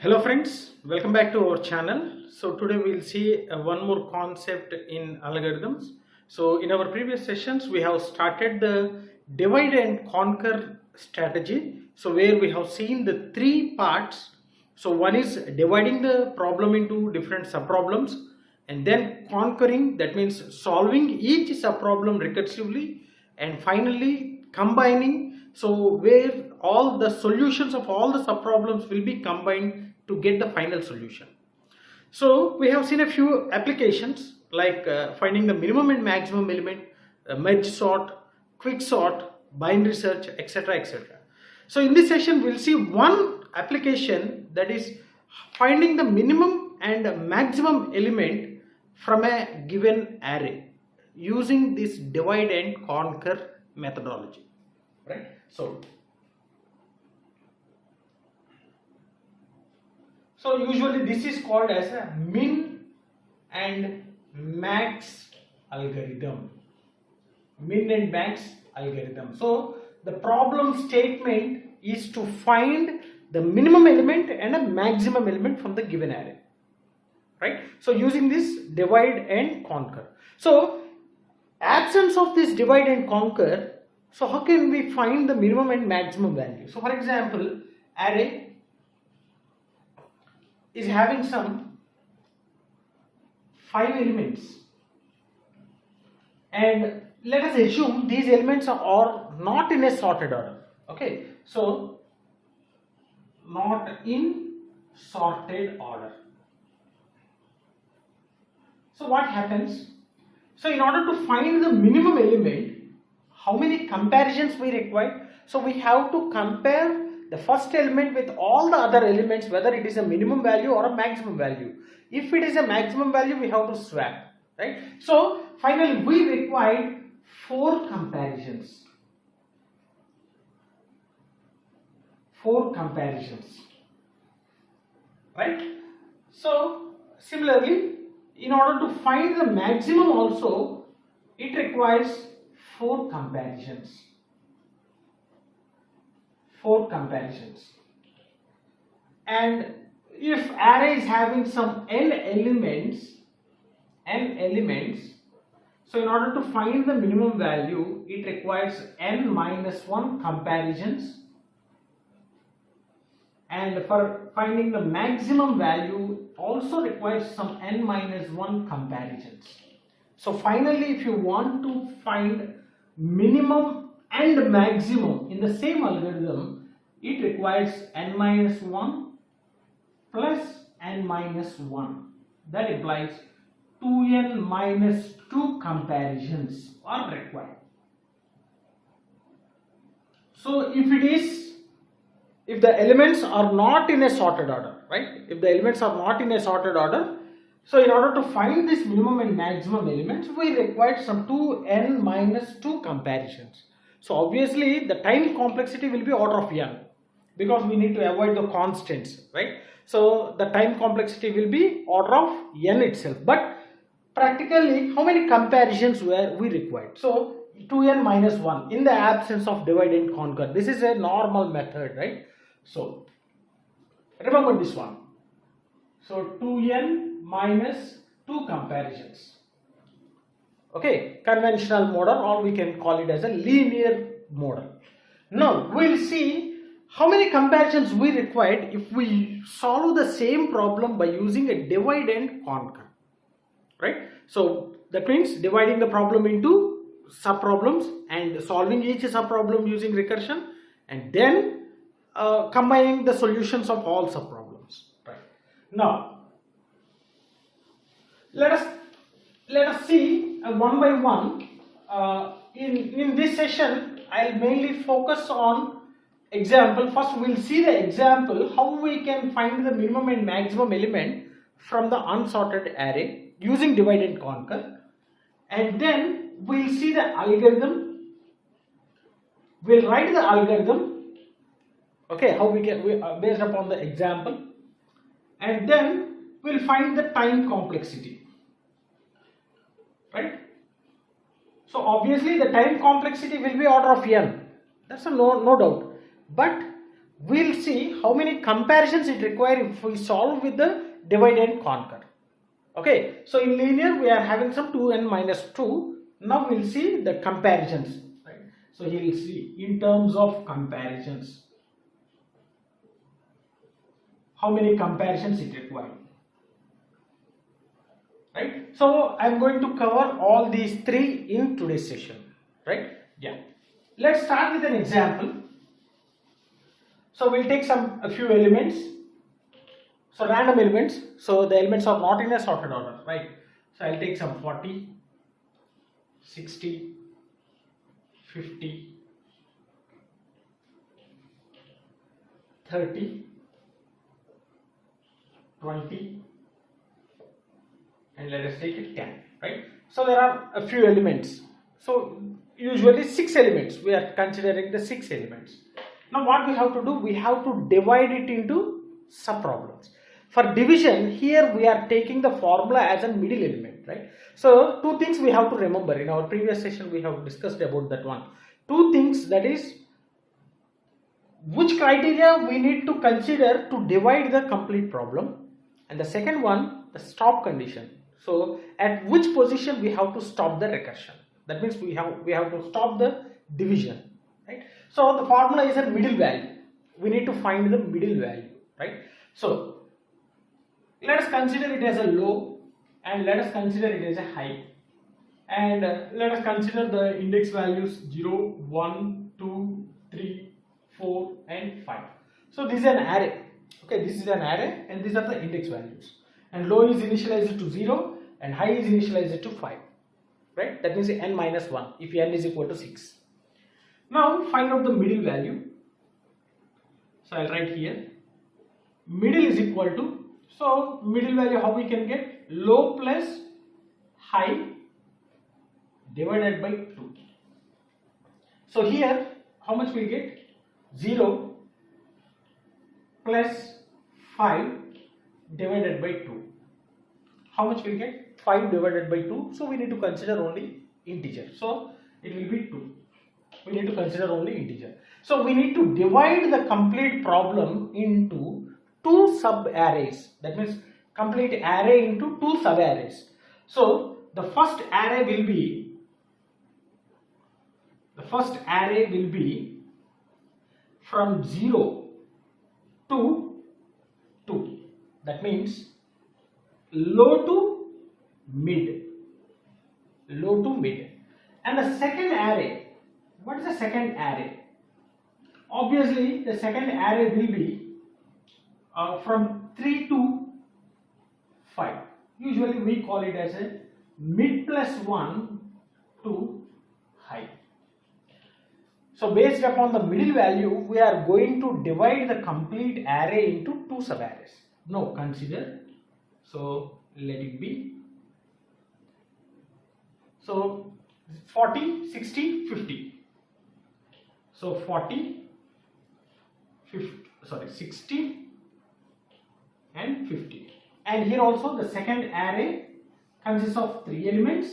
Hello friends, welcome back to our channel. So today we'll see one more concept in algorithms. So in our previous sessions we have started the divide and conquer strategy. So where we have seen the three parts. So one is dividing the problem into different subproblems and then conquering, that means solving each subproblem recursively, and finally combining, so where all the solutions of all the subproblems will be combined to get the final solution. So we have seen a few applications like finding the minimum and maximum element, merge sort, quick sort, binary search, etc, etc. So in this session we'll see one application, that is finding the minimum and maximum element from a given array using this divide and conquer methodology, right? So usually this is called as a min and max algorithm. Min and max algorithm. So the problem statement is to find the minimum element and a maximum element from the given array, right? So using this divide and conquer. So absence of this divide and conquer, so how can we find the minimum and maximum value? So for example, array is having some 5 elements, and let us assume these elements are not in a sorted order. Okay, so not in sorted order. So what happens? So in order to find the minimum element, how many comparisons we require? So we have to compare the first element with all the other elements, whether it is a minimum value or a maximum value. If it is a maximum value, we have to swap, right? So finally we require 4 comparisons. 4 comparisons, right? So similarly, in order to find the maximum also, it requires 4 comparisons. 4 comparisons. And if array is having some n elements, so in order to find the minimum value, it requires n minus 1 comparisons, and for finding the maximum value also requires some n minus 1 comparisons. So finally, if you want to find minimum and maximum in the same algorithm, it requires n minus 1 plus n minus 1. That implies 2n minus 2 comparisons are required. So if the elements are not in a sorted order, right? If the elements are not in a sorted order, so in order to find this minimum and maximum elements, we require some 2n minus 2 comparisons. So obviously the time complexity will be order of n, because we need to avoid the constants, right? So the time complexity will be order of n itself. But practically, how many comparisons were we required? So 2n minus 1 in the absence of divide and conquer. This is a normal method, right? So remember this one. So 2n minus 2 comparisons. Okay, conventional model, or we can call it as a linear model. Now we'll see how many comparisons we required if we solve the same problem by using a divide and conquer, right? So that means dividing the problem into subproblems and solving each subproblem using recursion, and then combining the solutions of all subproblems, right? Now let us see one by one. In this session, I'll mainly focus on example. First, we'll see the example how we can find the minimum and maximum element from the unsorted array using divide and conquer, and then we'll see the algorithm. We'll write the algorithm. Okay, how we can based upon the example, and then we'll find the time complexity. Right? So obviously the time complexity will be order of n. That's no doubt. But we'll see how many comparisons it requires if we solve with the divide and conquer. Okay, so in linear we are having some 2n minus 2. Now we'll see the comparisons, right? So here we'll see in terms of comparisons, how many comparisons it requires, right? So I'm going to cover all these three in today's session, right? Yeah. Let's start with an example. So we'll take a few elements. So random elements. So the elements are not in a sorted order, right? So I'll take some 40, 60, 50, 30, 20, and let us take it 10, right? So there are a few elements. So usually 6 elements. We are considering the 6 elements. Now what we have to do? We have to divide it into subproblems. For division, here we are taking the formula as a middle element, right? So two things we have to remember. In our previous session we have discussed about that one. Two things, that is, which criteria we need to consider to divide the complete problem, and the second one, the stop condition. So at which position we have to stop the recursion. That means we have to stop the division, right? So the formula is a middle value. We need to find the middle value, right? So let us consider it as a low, and let us consider it as a high, and let us consider the index values 0, 1, 2, 3, 4 and 5. So this is an array. Okay, this is an array and these are the index values, and low is initialized to 0 and high is initialized to 5, right? That means n minus 1 if n is equal to 6. Now find out the middle value. So I'll write here middle is equal to, so middle value how we can get? Low plus high divided by 2. So here how much we get? 0 plus 5 divided by 2. How much we get? 5 divided by 2. So we need to consider only integer. So it will be 2. We need to consider only integer. So we need to divide the complete problem into 2 sub arrays. That means complete array into 2 sub arrays. So the first array will be from 0 to 2. That means low to mid. And the second array, what is the second array? Obviously the second array will be from 3 to 5. Usually we call it as a mid plus 1 to high. So based upon the middle value, we are going to divide the complete array into 2 sub arrays. Now consider, so let it be, so 40, 60, 50. So 40, 60 and 50. And here also the second array consists of 3 elements.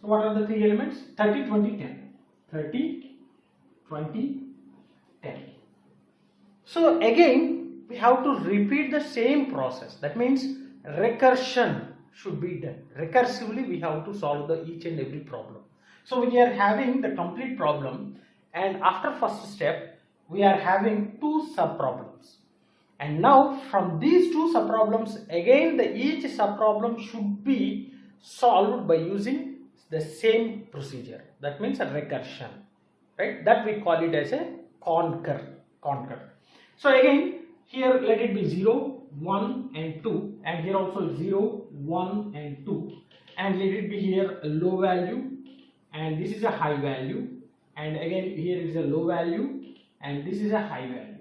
So what are the 3 elements? 30, 20, 10. 30, 20, 10. So again we have to repeat the same process. That means recursion should be done. Recursively we have to solve each and every problem. So we are having the complete problem, and after first step we are having 2 sub problems. And now from these 2 sub problems, again each sub problem should be solved by using the same procedure. That means a recursion, right? That we call it as a conquer. So again here let it be 0, 1 and 2, and here also 0, 1 and 2, and let it be here a low value, and this is a high value, and again here is a low value, and this is a high value.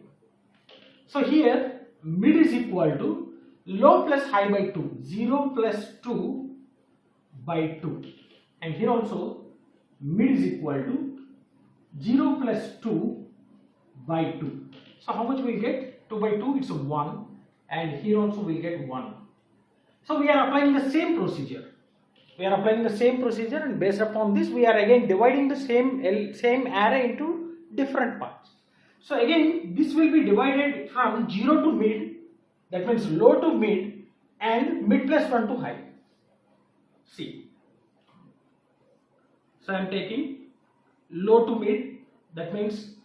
So here mid is equal to low plus high by 2, 0 plus 2 by 2, and here also mid is equal to 0 plus 2 by 2. So how much we get? 2 by 2, it's a 1, and here also we get 1. So we are applying the same procedure. And based upon this we are again dividing the same array into different parts. So again, this will be divided from 0 to mid, that means low to mid, and mid plus 1 to high. See, so I am taking low to mid, that means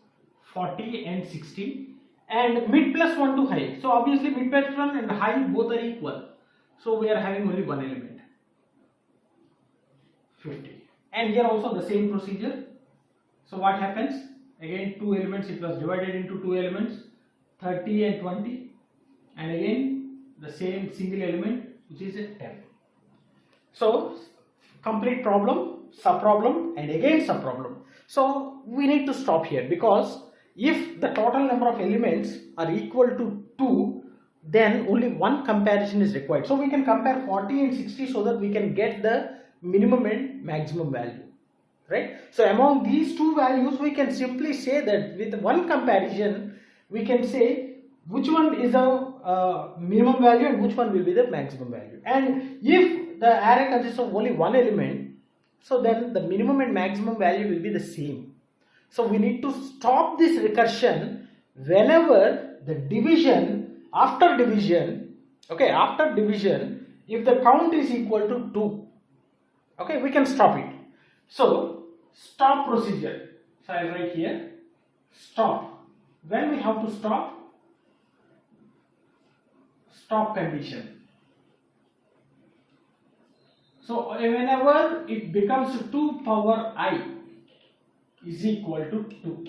40 and 60, and mid plus 1 to high. So obviously mid plus 1 and high both are equal. So we are having only one element, 50. And here also the same procedure. So what happens? Again, two elements, it was divided into two elements, 30 and 20. And again, the same single element, which is a 10. So complete problem, subproblem, and again subproblem. So we need to stop here, because if the total number of elements are equal to 2, then only one comparison is required. So we can compare 40 and 60 so that we can get the minimum and maximum value, right? So among these two values, we can simply say that with one comparison, we can say which one is the minimum value and which one will be the maximum value. And if the array consists of only one element, so then the minimum and maximum value will be the same. So we need to stop this recursion whenever the division, after division, okay, after division, if the count is equal to 2, okay, we can stop it. So stop procedure. So I will write here stop. When we have to stop, stop condition. So whenever it becomes 2 power I is equal to 2,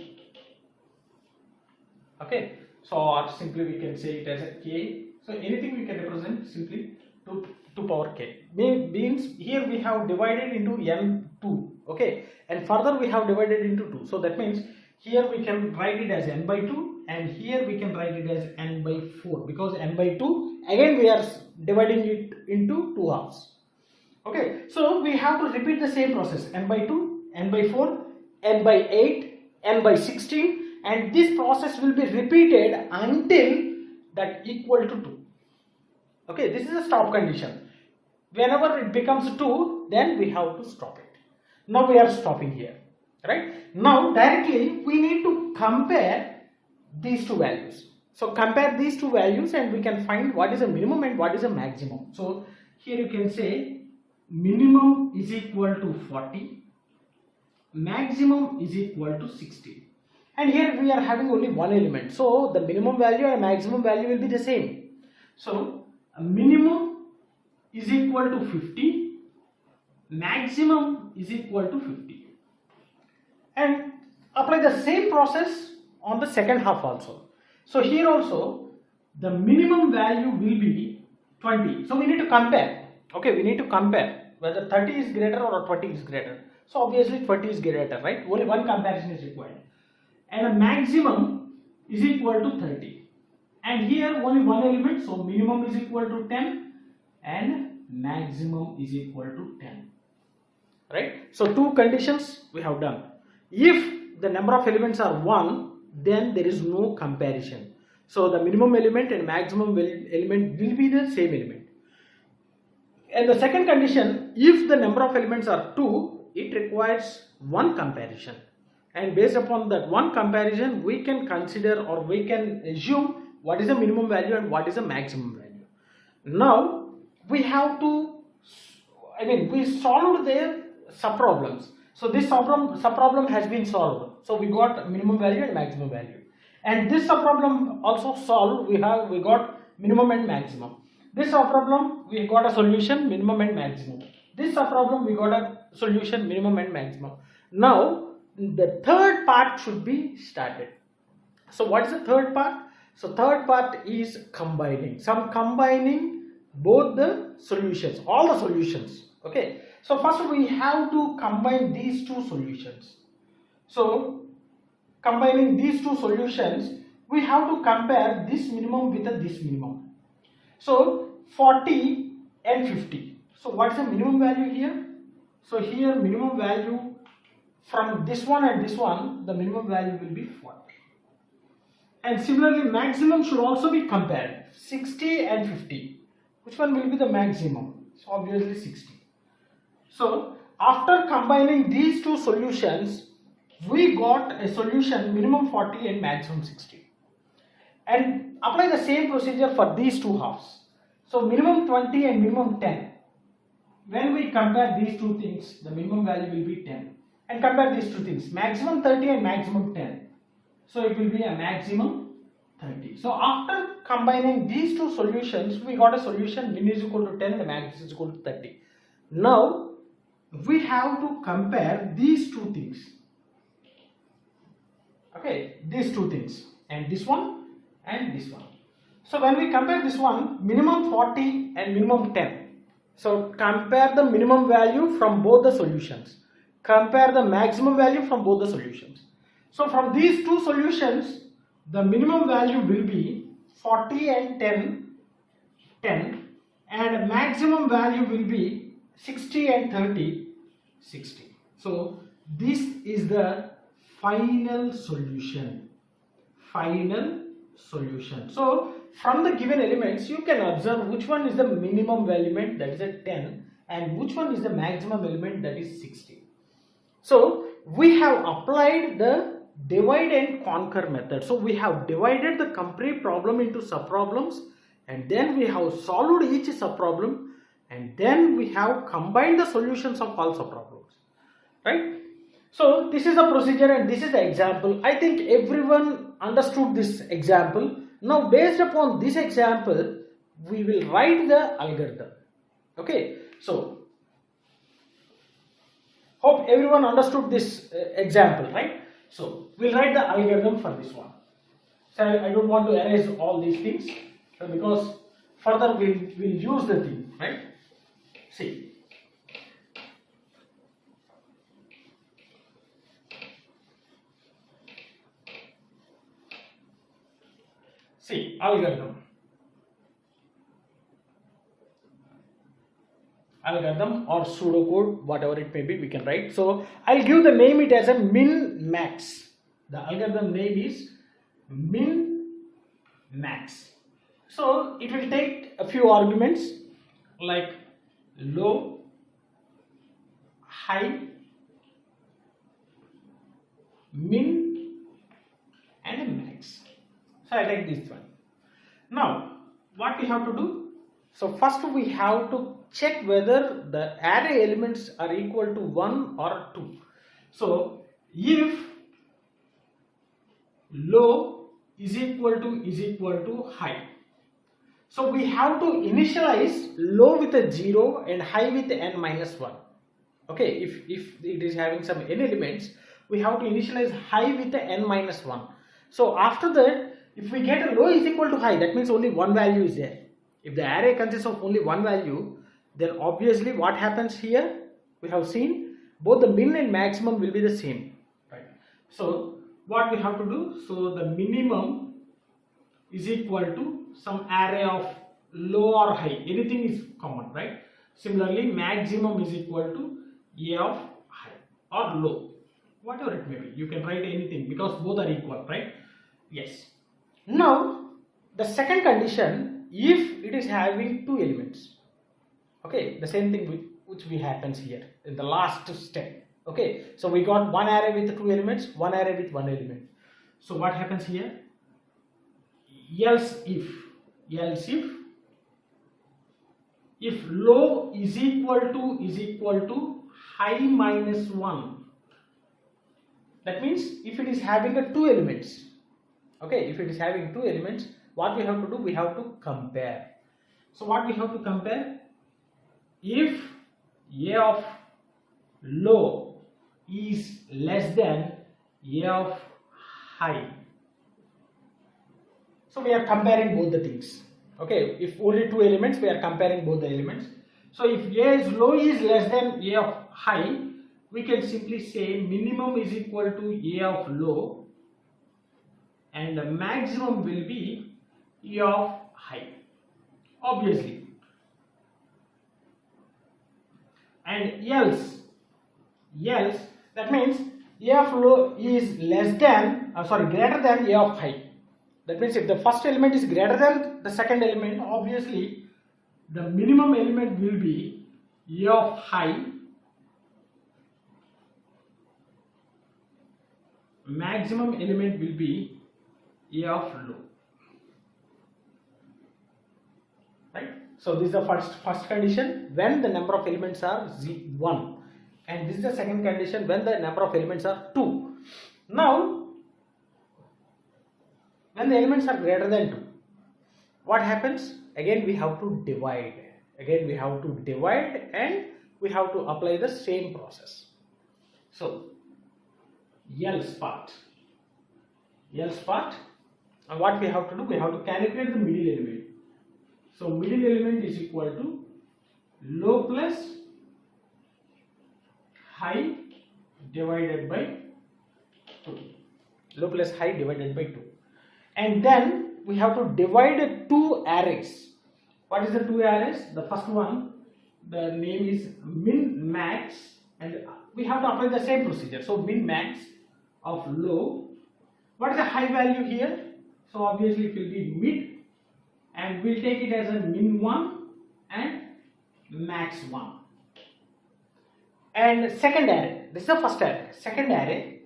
okay, so or simply we can say it as a k. So anything we can represent simply 2 power k. Means here we have divided into n2, okay, and further we have divided into 2. So that means here we can write it as n by 2, and here we can write it as n by 4, because n by 2, again we are dividing it into 2 halves. Okay, so we have to repeat the same process, n by 2, n by 4, n by 8, n by 16, and this process will be repeated until that equal to 2. Okay, this is a stop condition. Whenever it becomes 2, then we have to stop it. Now we are stopping here, right? Now directly we need to compare these two values. So compare these two values and we can find what is a minimum and what is a maximum. So here you can say minimum is equal to 40, maximum is equal to 60. And here we are having only one element. So the minimum value and maximum value will be the same. So a minimum is equal to 50, maximum is equal to 50. And apply the same process on the second half also. So here also the minimum value will be 20. So we need to compare. Okay, we need to compare whether 30 is greater or 20 is greater. So obviously 20 is greater, right? Only one comparison is required. And a maximum is equal to 30. And here only one element, so minimum is equal to 10 and maximum is equal to 10. Right? So two conditions we have done. If the number of elements are 1, then there is no comparison. So the minimum element and maximum element will be the same element. And the second condition, if the number of elements are 2, it requires one comparison. And based upon that one comparison, we can consider or we can assume what is the minimum value and what is the maximum value. Now we have to, we solved their subproblems. So this subproblem has been solved. So we got minimum value and maximum value. And this subproblem also solved. We got minimum and maximum. This subproblem we got a solution, minimum and maximum. This subproblem we got a solution, minimum and maximum. Now the third part should be started. So what is the third part? So third part is combining. Combining both the solutions, all the solutions. Okay. So first we have to combine these two solutions. So combining these two solutions, we have to compare this minimum with this minimum. So 40 and 50. So what is the minimum value here? So here minimum value from this one and this one, the minimum value will be 40. And similarly maximum should also be compared, 60 and 50. Which one will be the maximum? So obviously 60. So after combining these two solutions, we got a solution minimum 40 and maximum 60. And apply the same procedure for these two halves. So minimum 20 and minimum 10. When we compare these two things, the minimum value will be 10. And compare these two things, maximum 30 and maximum 10. So it will be a maximum 30. So after combining these two solutions, we got a solution min is equal to 10 and max is equal to 30. Now we have to compare these two things. Okay, these two things, and this one and this one. So when we compare this one, minimum 40 and minimum 10. So compare the minimum value from both the solutions. Compare the maximum value from both the solutions. So from these two solutions, the minimum value will be 40 and 10, and maximum value will be 60 and 30, 60. So this is the final solution. Final solution. So from the given elements, you can observe which one is the minimum element, that is a 10, and which one is the maximum element, that is 60. So we have applied the divide and conquer method. So we have divided the complete problem into subproblems, and then we have solved each subproblem, and then we have combined the solutions of all subproblems, right? So this is the procedure and this is the example. I think everyone understood this example. Now based upon this example, we will write the algorithm. Okay, so hope everyone understood this example, right? So we'll write the algorithm for this one. So I don't want to erase all these things because further we'll use the thing, right? See. See, algorithm or pseudocode, whatever it may be, we can write. So I'll give the name it as a min max. The algorithm name is min max. So it will take a few arguments like low, high, min and a max. So I take this one. Now what we have to do? So first we have to check whether the array elements are equal to 1 or 2. So if low is equal to high, so we have to initialize low with a 0 and high with n minus 1. Okay, if it is having some n elements, we have to initialize high with the n minus 1. So after that, if we get a low is equal to high, that means only one value is there. If the array consists of only one value, then obviously what happens here, we have seen both the min and maximum will be the same, right? So what we have to do, so the minimum is equal to some array of low or high, anything is common, right? Similarly, maximum is equal to a of high or low, whatever it may be. You can write anything because both are equal, right? Yes. Now the second condition, if it is having two elements. Okay, the same thing which we happens here in the last step. Okay, so we got one array with two elements, one array with one element. So what happens here? Else if low is equal to high minus 1, that means if it is having a two elements. Okay, if it is having two elements, what we have to do? We have to compare. So what we have to compare? If a of low is less than a of high, so we are comparing both the things. Okay, if only two elements, we are comparing both the elements. So if a is low is less than a of high, we can simply say minimum is equal to a of low and the maximum will be a of high, obviously. And else that means a of low is less than greater than a of high. That means if the first element is greater than the second element, obviously the minimum element will be a of high maximum element will be A of low, right? So this is the first condition when the number of elements are 1, and this is the second condition when the number of elements are 2. Now when the elements are greater than 2, what happens? Again we have to divide. Again we have to divide and we have to apply the same process. So else part, and what we have to do, we have to calculate the middle element. So middle element is equal to low plus high divided by 2. Low plus high divided by 2. And then we have to divide 2 arrays. What is the 2 arrays? The first one, the name is min max, and we have to apply the same procedure. So min max of low. What is the high value here? So obviously it will be mid, and we'll take it as a min 1 and max 1. And second array, this is the first array. Second array,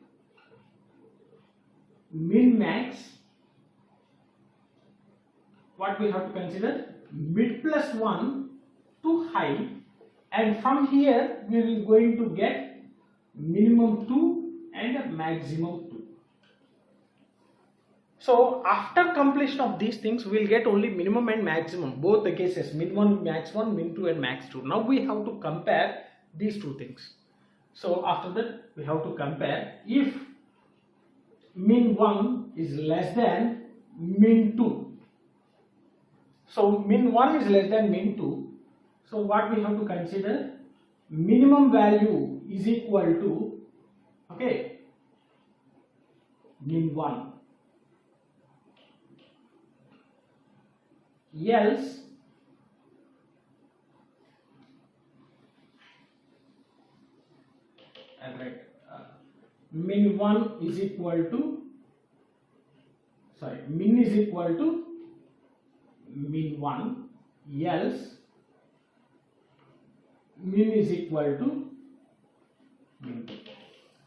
min max, what we have to consider? Mid plus 1 to high, and from here we will going to get minimum 2 and maximum 2. So after completion of these things, we will get only minimum and maximum, both the cases, min 1, max 1, min 2 and max 2. Now we have to compare these two things. So after that we have to compare if min 1 is less than min 2. So min 1 is less than min 2. So what we have to consider, minimum value is equal to, okay, min 1. Else min 1 is equal to, min is equal to min 1, else min is equal to min 2.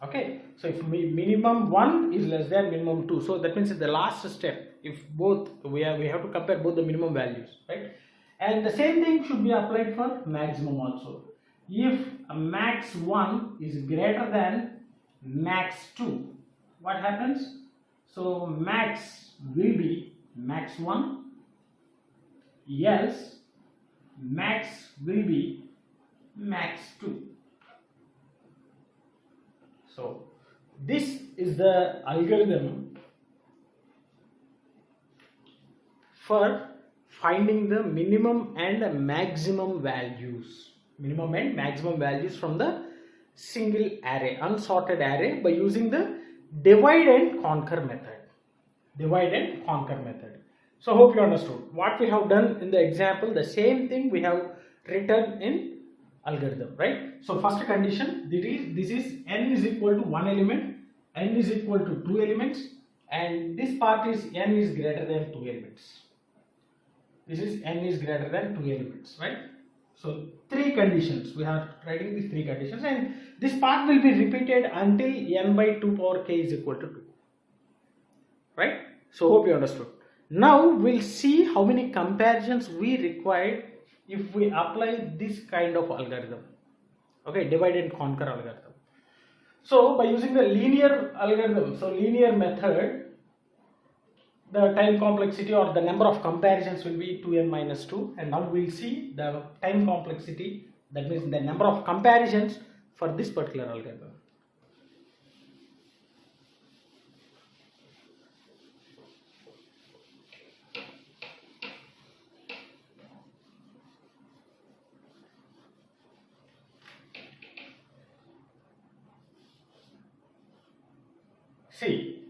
Okay, so if minimum 1 is less than minimum 2, so that means in the last step, if both we have to compare both the minimum values, right? And the same thing should be applied for maximum also. If max 1 is greater than max 2, what happens? So max will be max 1, else max will be max 2. So this is the algorithm for finding the minimum and maximum values, from the single array, unsorted array, by using the divide and conquer method. So hope you understood what we have done in the example. The same thing we have written in algorithm, right? So first condition, this is n is equal to 1 element, n is equal to 2 elements, and this part is n is greater than 2 elements. This is n is greater than 2 elements, right? So 3 conditions, we are writing these 3 conditions, and this part will be repeated until n by 2 power k is equal to 2, right? So hope you understood. Now we'll see how many comparisons we require if we apply this kind of algorithm, okay, divide and conquer algorithm. So by using the linear algorithm, so linear method, the time complexity or the number of comparisons will be 2n minus 2, and now we'll see the time complexity, that means the number of comparisons for this particular algorithm. See,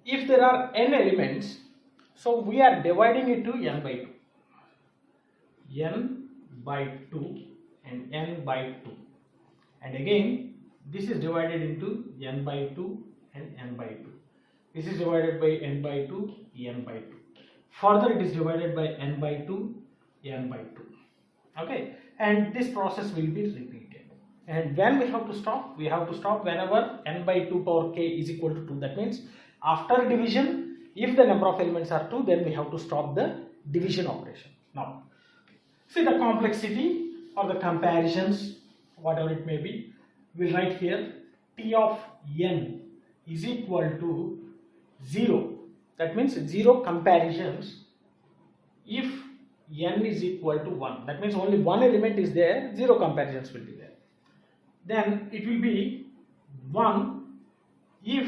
if there are n elements, so we are dividing it to n by 2, n by 2 and n by 2, and again this is divided into n by 2 and n by 2. This is divided by n by 2, n by 2. Further it is divided by n by 2, n by 2. Okay, and this process will be repeated. And when we have to stop? We have to stop whenever n by 2 power k is equal to 2. That means after division, if the number of elements are 2, then we have to stop the division operation. Now, see the complexity or the comparisons, whatever it may be, we'll write here T of n is equal to 0. That means 0 comparisons if n is equal to 1. That means only one element is there, 0 comparisons will be there. Then it will be 1 if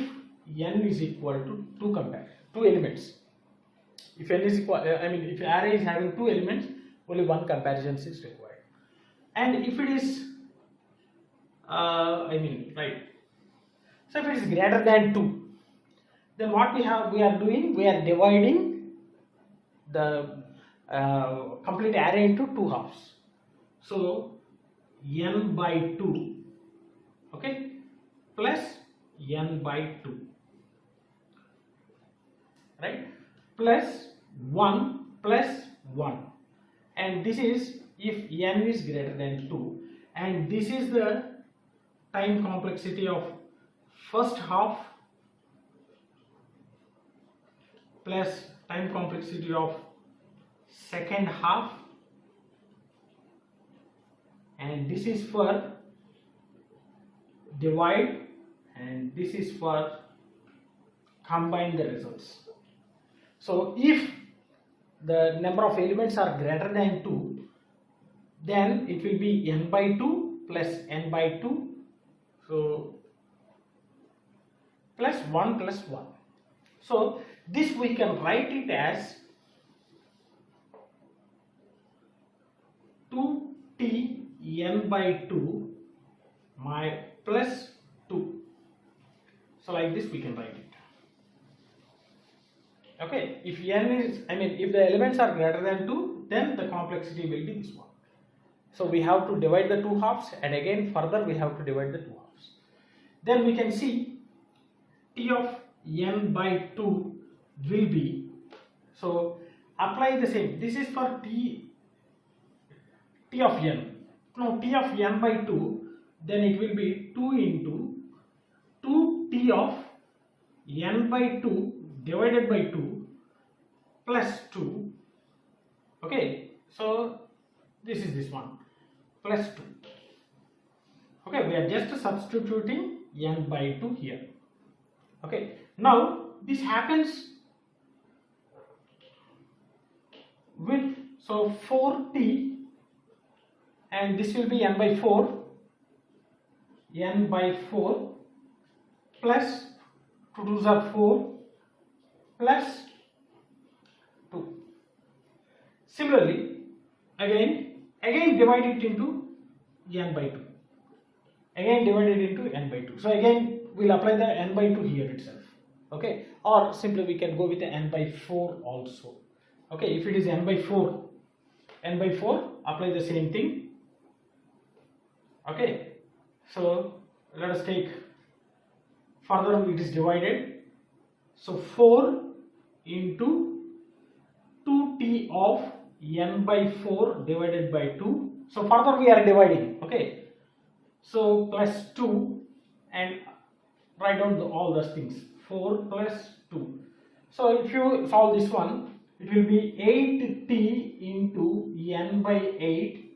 n is equal to 2 elements. If n is equal, if array is having 2 elements, only 1 comparison is required. And if it is, right. So if it is greater than 2, then what we are doing, we are dividing the complete array into 2 halves. So n by 2, okay, plus n by 2, right, plus 1 plus 1, and this is if n is greater than 2, and this is the time complexity of first half plus time complexity of second half, and this is for divide, and this is for combine the results. So if the number of elements are greater than 2, then it will be n by 2 plus n by 2, so plus 1 plus 1. So this we can write it as 2t n by 2 plus 2. So like this we can write it. Okay, if n is, if the elements are greater than 2, then the complexity will be this one. So we have to divide the 2 halves, and again further we have to divide the 2 halves. Then we can see T of n by 2 will be, so apply the same. This is for T of n. Now T of n by 2, then it will be 2 into 2T of n by 2 divided by 2 plus 2. Okay, so this is this one plus 2. Okay, we are just substituting n by 2 here. Okay, now this happens with, so 4t, and this will be n by 4 plus 2 2s are 4 plus 2. Similarly, again divide it into n by 2. Again divided into n by 2. So again we'll apply the n by 2 here itself. Okay, or simply we can go with the n by 4 also. Okay, if it is n by 4, apply the same thing. Okay, so let us take further, it is divided. So 4 into 2t of n by 4 divided by 2. So further we are dividing. Okay, so plus 2, and write down all those things. 4 plus 2. So if you solve this one, it will be 8t into n by 8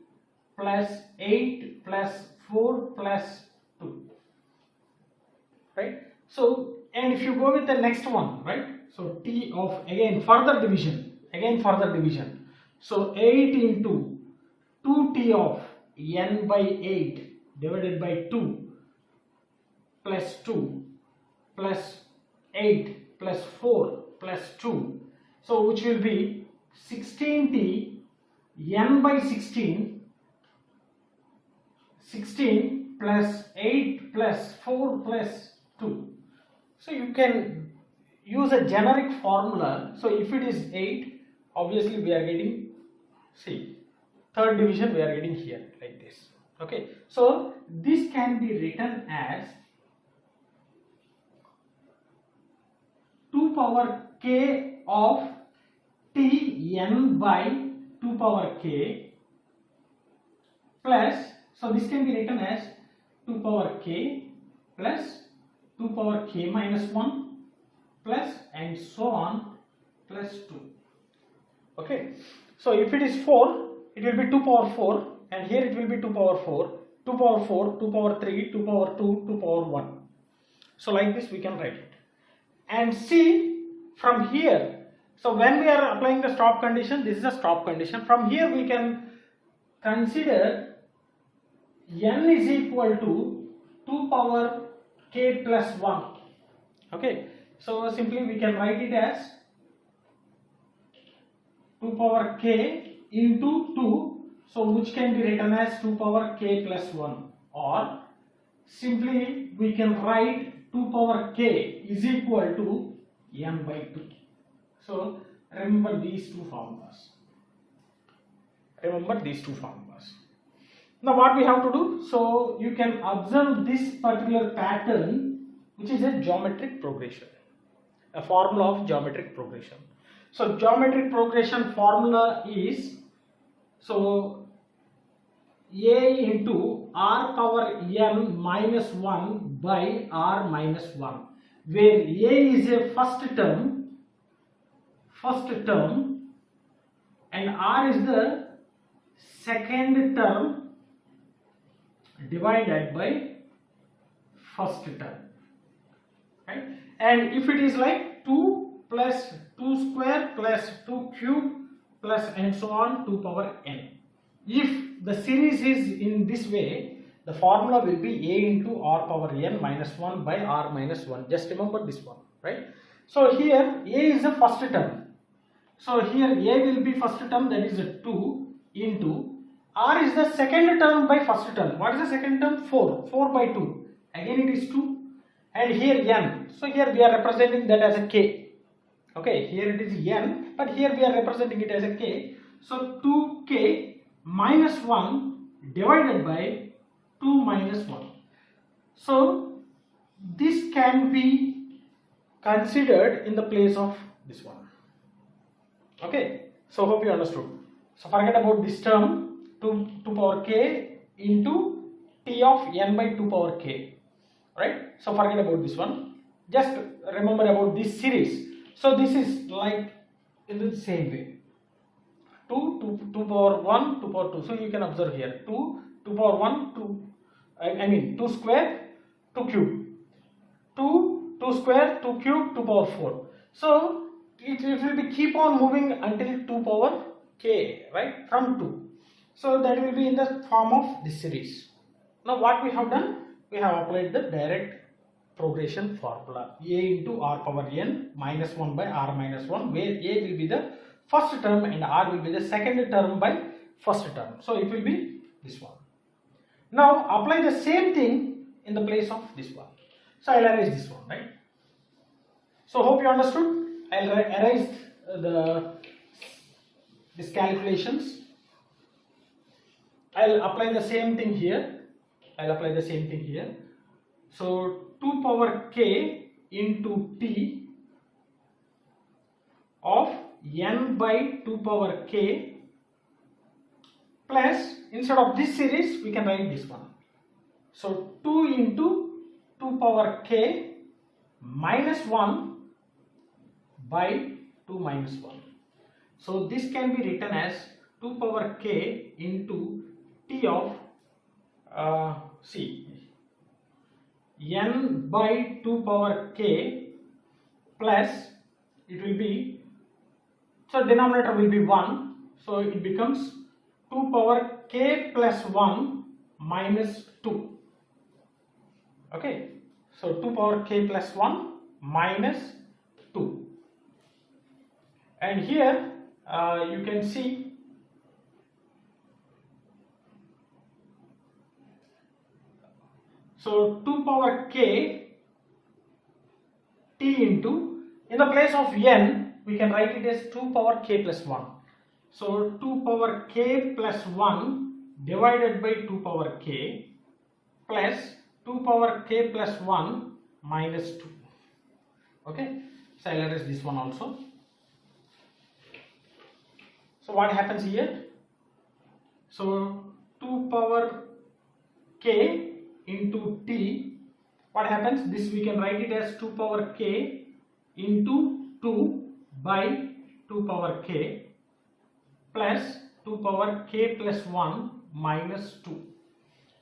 plus 8 plus 4 plus 2. Right? So, and if you go with the next one, right? So t of, again further division. So 8 into 2t of n by 8 divided by 2 plus 2 plus 8 plus 4 plus 2. So which will be 16t n by 16 plus 8 plus 4 plus 2. So you can use a generic formula. So if it is 8, obviously we are getting, see, third division we are getting here like this. Okay, so this can be written as 2 power k of t n by 2 power k plus, so this can be written as 2 power k plus 2 power k minus 1 plus and so on plus 2. Okay, so if it is 4, it will be 2 power 4, and here it will be 2 power 4, 2 power 4, 2 power 3, 2 power 2, 2 power 1. So like this we can write it. And see from here, so when we are applying the stop condition, this is a stop condition. From here we can consider n is equal to 2 power k plus 1. Okay, so simply we can write it as 2 power k into 2, so which can be written as 2 power k plus 1, or simply we can write 2 power k is equal to n by 2. So remember these two formulas. Now what we have to do, so you can observe this particular pattern, which is a geometric progression, a formula of geometric progression. So geometric progression formula is, so a into r power n minus 1 by r minus 1, where a is a first term and r is the second term divided by first term, right? And if it is like 2 plus 2 square plus 2 cube plus and so on 2 power n. If the series is in this way, the formula will be a into r power n minus 1 by r minus 1. Just remember this one, right? So here a is the first term. So here a will be first term, that is a 2 into r is the second term by first term. What is the second term? 4. 4 by 2. Again it is 2. And here n. So here we are representing that as a k. Okay, here it is n, but here we are representing it as a k. So 2k minus 1 divided by 2 minus 1. So this can be considered in the place of this one. Okay, so hope you understood. So forget about this term, 2 power k into t of n by 2 power k, right? So forget about this one. Just remember about this series. So this is like in the same way. 2 power 1, 2 power 2. So you can observe here 2 power 1, 2 square, 2 cube. 2 square, 2 cube, 2 power 4. So it will be keep on moving until 2 power k, right, from 2. So that will be in the form of this series. Now what we have done, we have applied the direct progression formula, a into r power n minus 1 by r minus 1, where a will be the first term and r will be the second term by first term. So it will be this one. Now apply the same thing in the place of this one. So I'll erase this one, right? So hope you understood. I'll erase these calculations. I'll apply the same thing here. So 2 power k into t of n by 2 power k plus, instead of this series we can write this one. So 2 into 2 power k minus 1 by 2 minus 1. So this can be written as 2 power k into t of n by 2 power k plus, it will be, so denominator will be 1, so it becomes 2 power k plus 1 minus 2. Okay, so 2 power k plus 1 minus 2. And here you can see so 2 power k t into, in the place of n we can write it as 2 power k plus 1. So 2 power k plus 1 divided by 2 power k plus 2 power k plus 1 minus 2. Okay, so I'll erase this one also. So what happens here? So 2 power k into what happens? This we can write it as 2 power k into 2 by 2 power k plus 2 power k plus 1 minus 2.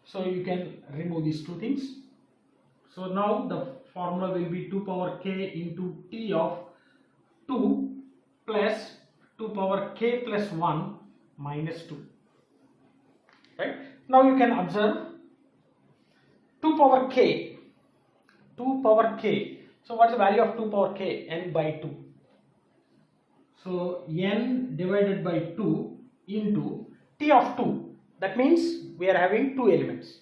So you can remove these two things. So now the formula will be 2 power k into t of 2 plus 2 power k plus 1 minus 2. Right? Now you can observe 2 power k. 2 power k. So what is the value of 2 power k? N by 2. So n divided by 2 into t of 2. That means we are having two elements.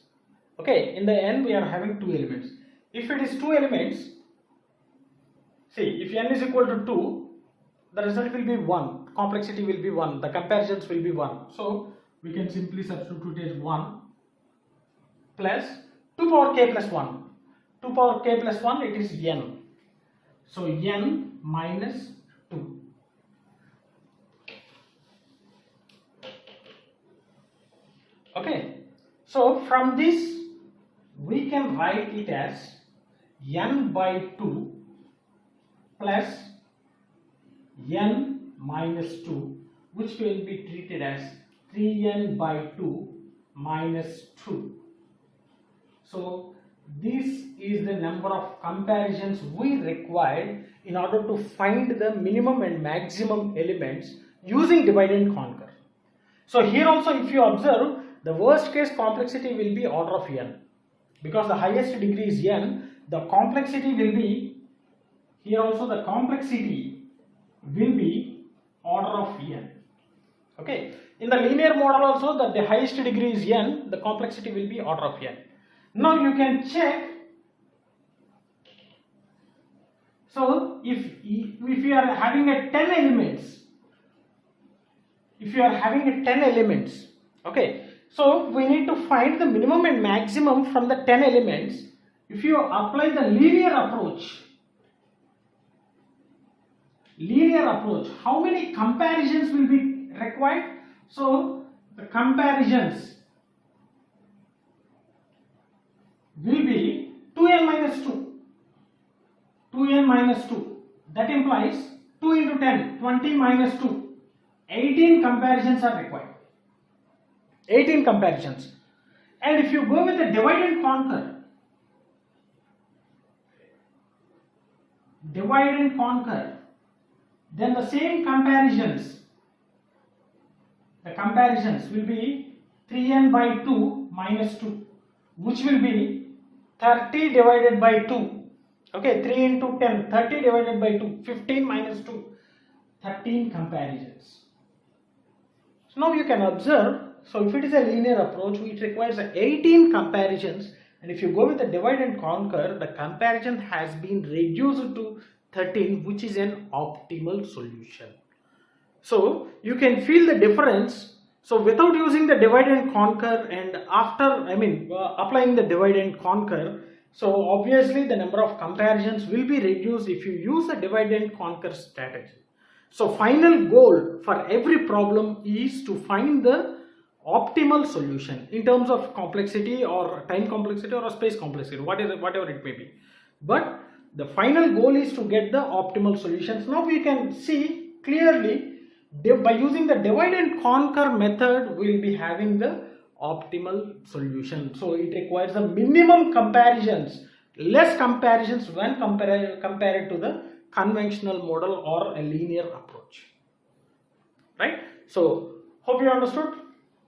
Okay, in the n we are having two elements. If it is two elements, see, if n is equal to 2, the result will be 1. Complexity will be 1. The comparisons will be 1. So we can simply substitute it as 1 plus 2 power k plus 1. 2 power k plus 1, it is n. So n minus 2. Okay. So from this we can write it as n by 2 plus n minus 2, which will be treated as 3n by 2 minus 2. So this is the number of comparisons we required in order to find the minimum and maximum elements using divide and conquer. So here also, if you observe, the worst case complexity will be order of n. Because the highest degree is n, the complexity will be, here also the complexity will be order of n. Okay. In the linear model also, that the highest degree is n, the complexity will be order of n. Now you can check. So if you are having a 10 elements, okay, so we need to find the minimum and maximum from the 10 elements. If you apply the linear approach, how many comparisons will be required? So the comparisons will be 2n minus 2. 2n minus 2. That implies 2 into 10, 20 minus 2. 18 comparisons are required. 18 comparisons. And if you go with the divide and conquer, then the same comparisons, the comparisons will be 3n by 2 minus 2, which will be 30 divided by 2. Okay, 3 into 10, 30 divided by 2, 15 minus 2, 13 comparisons. So now you can observe, so if it is a linear approach, it requires 18 comparisons, and if you go with the divide and conquer, the comparison has been reduced to 13, which is an optimal solution. So you can feel the difference. So without using the divide and conquer, and after applying the divide and conquer, so obviously the number of comparisons will be reduced if you use a divide and conquer strategy. So final goal for every problem is to find the optimal solution in terms of complexity or time complexity or space complexity, whatever it may be. But the final goal is to get the optimal solutions. Now we can see clearly by using the divide and conquer method, we will be having the optimal solution. So it requires a minimum comparisons, less comparisons when compared to the conventional model or a linear approach. Right? So hope you understood.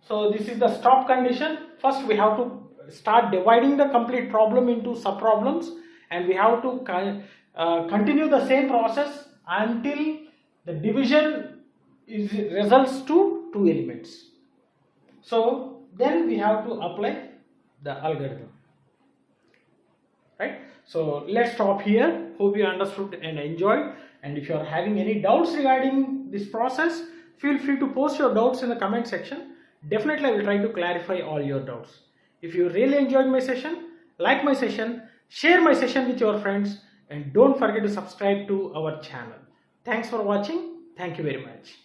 So this is the stop condition. First we have to start dividing the complete problem into sub problems, and we have to continue the same process until the division results to two elements. So then we have to apply the algorithm. Right? So let's stop here. Hope you understood and enjoyed. And if you are having any doubts regarding this process, feel free to post your doubts in the comment section. Definitely I will try to clarify all your doubts. If you really enjoyed my session, like my session, share my session with your friends, and don't forget to subscribe to our channel. Thanks for watching. Thank you very much.